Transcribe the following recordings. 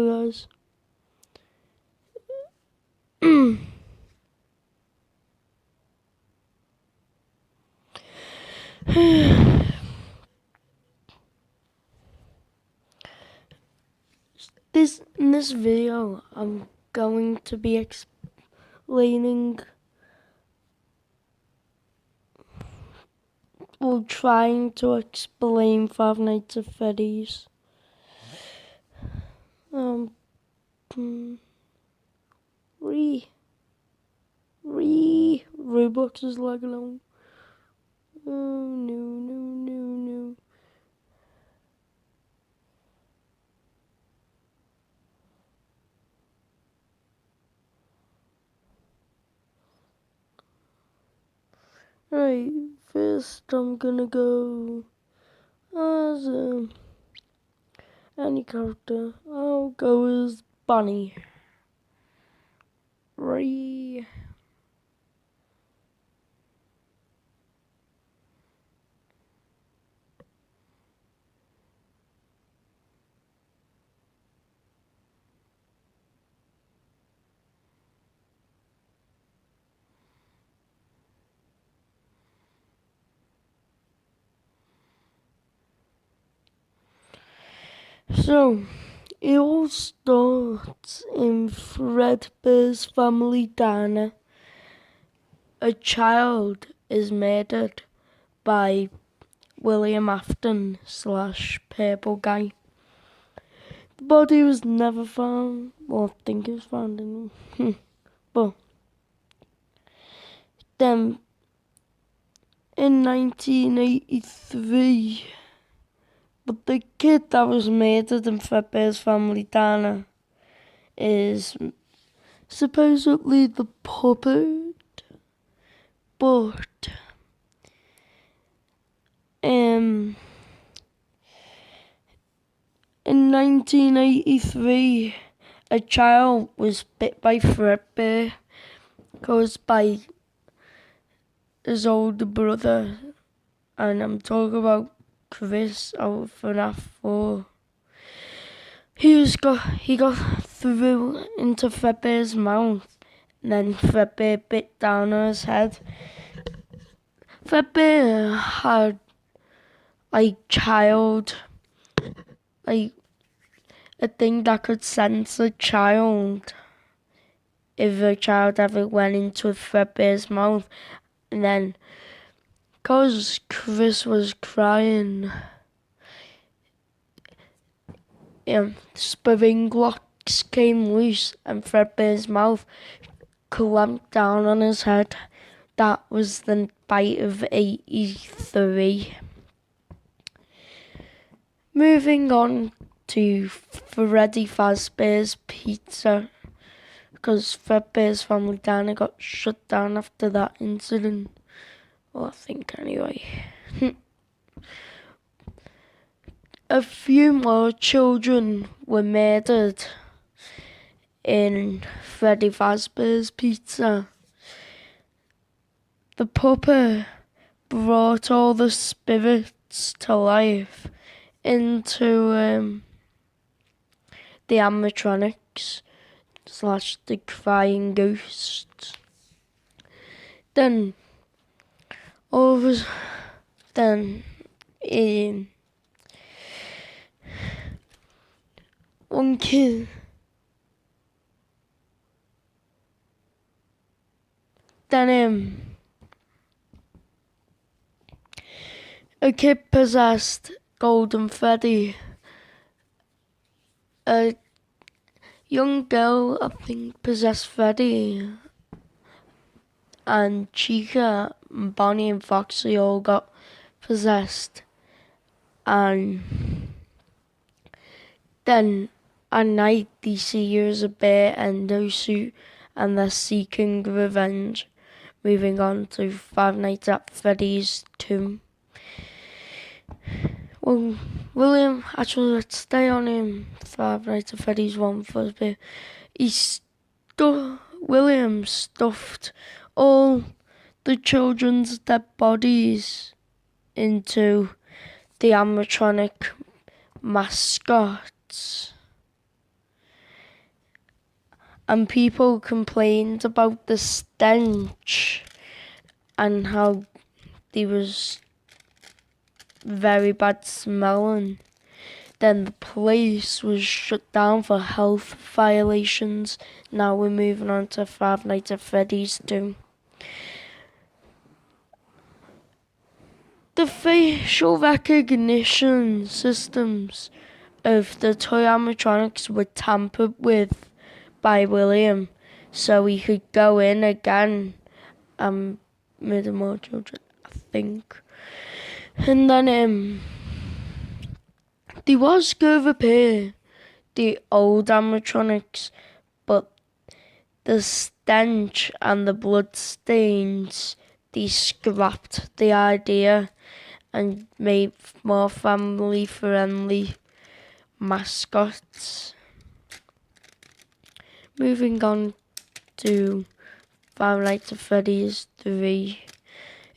go, guys. In this video, I'm going to be explaining, or trying to explain Five Nights at Freddy's. Roblox is lagging along. Oh, no. Right, first I'm gonna go as any character. I'll go as Bunny. Right. So, it all starts in Fredbear's family diner. A child is murdered by William Afton / Purple Guy. The body was never found. Well, I think it was found anyway. But then, in 1983, but the kid that was murdered in Fredbear's family diner is supposedly the puppet, but in 1983, a child was bit by Fredbear, caused by his older brother, and I'm talking about Chris out of fnaf 4. He got through into Fredbear's mouth, and then Fredbear bit down on his head. Fredbear had a thing that could sense a child if a child ever went into Fredbear's mouth. And then, because Chris was crying, spring locks came loose and Fredbear's mouth clamped down on his head. That was the bite of 83. Moving on to Freddy Fazbear's Pizza, because Fredbear's family diner got shut down after that incident. Well, I think anyway. A few more children were murdered in Freddy Fazbear's Pizza. The puppet brought all the spirits to life into the animatronics / the crying ghosts. Then, one kid. Then a kid possessed Golden Freddy. A young girl, I think, possessed Freddy. And Chica, and Bonnie and Foxy all got possessed. And then at night they see you as a bear endosuit and they're seeking revenge. Moving on to Five Nights at Freddy's tomb. Well, let's stay on him. Five Nights at Freddy's 1 for a bit. William stuffed all the children's dead bodies into the animatronic mascots. and people complained about the stench and how they was very bad smelling. Then the place was shut down for health violations. Now we're moving on to Five Nights at Freddy's 2. The facial recognition systems of the toy animatronics were tampered with by William, so he could go in again and murder more children, I think. And then they was going to repair the old animatronics, but the stench and the blood stains, they scrapped the idea and made more family-friendly mascots. Moving on to Five Nights at Freddy's 3.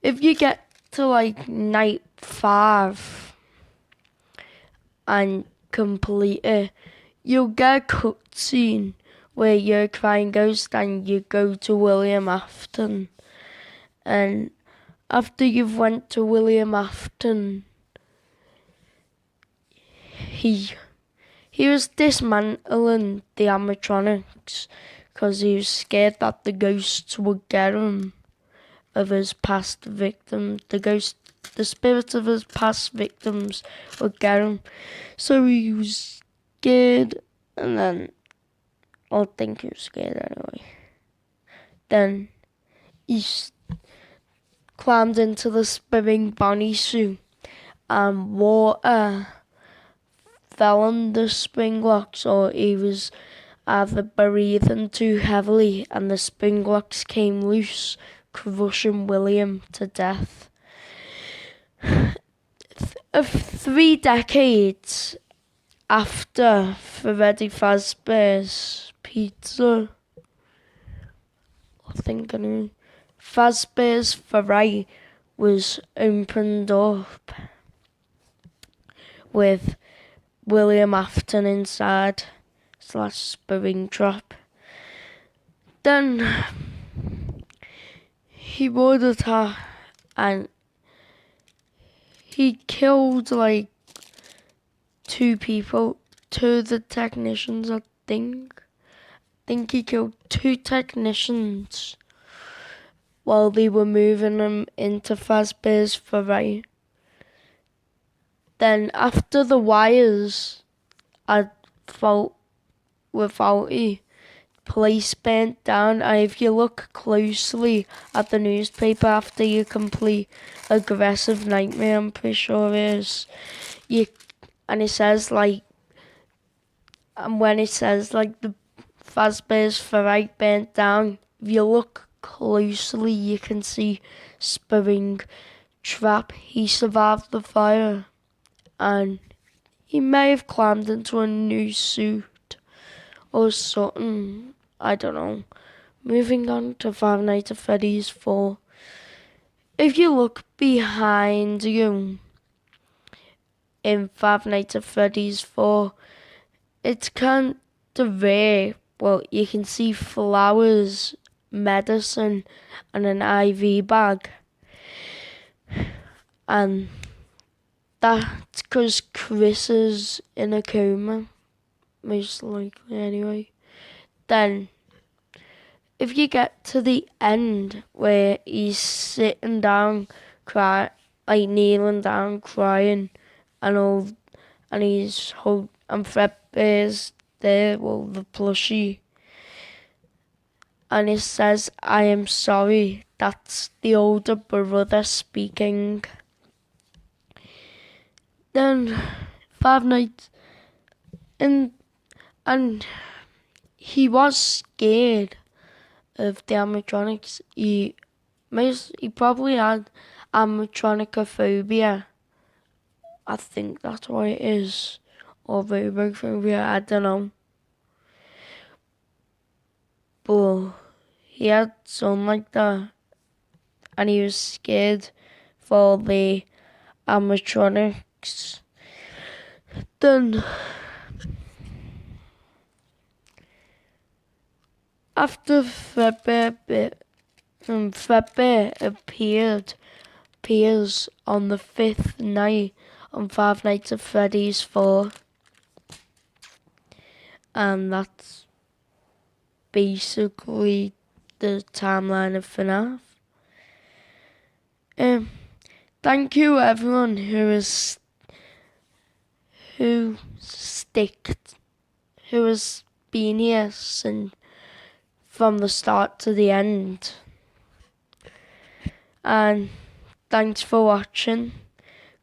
If you get to like night 5 and complete it, you'll get a cutscene where you're a crying ghost and you go to William Afton. And after you've went to William Afton, he was dismantling the animatronics because he was scared that the ghosts would get him of his past victims. The spirits of his past victims would get him. So he was scared, and then I think he was scared anyway. Then he climbed into the spinning bunny suit, and water fell on the spring locks, or he was either breathing too heavily and the spring locks came loose, crushing William to death. 3 decades after Freddy Fazbear's Pizza, Fazbear's Ferrari was opened up with William Afton inside / Springtrap. Then he boarded her and he killed like 2 people, 2 of the technicians, I think. He killed 2 technicians while they were moving him into Fazbear's Ferrari. Then after the wires had were faulty, place burnt down, and if you look closely at the newspaper after you complete Aggressive Nightmare, I'm pretty sure it is, and it says like, and when it says like the Fazbear's Ferrari burnt down, if you look closely you can see Springtrap. He survived the fire and he may have climbed into a new suit or something, I don't know. Moving on to Five Nights at Freddy's 4. If you look behind you in Five Nights at Freddy's 4, it's kind of rare. Well, you can see flowers, medicine, and an IV bag. And that's because Chris is in a coma, most likely anyway. Then, if you get to the end where he's sitting down, kneeling down, crying, and Fredbear's there, the plushie, and it says, "I am sorry." That's the older brother speaking. Then 5 nights, and he was scared of the animatronics. He probably had animatronicophobia. I think that's what it is, or robophobia, I don't know. But he had something like that, and he was scared for the animatronics. Then After Fredbear appears on the fifth night on Five Nights at Freddy's 4. And that's basically the timeline of FNAF. Thank you everyone who has been here since from the start to the end. And thanks for watching.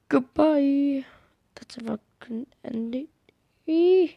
Goodbye. That's if I can end it.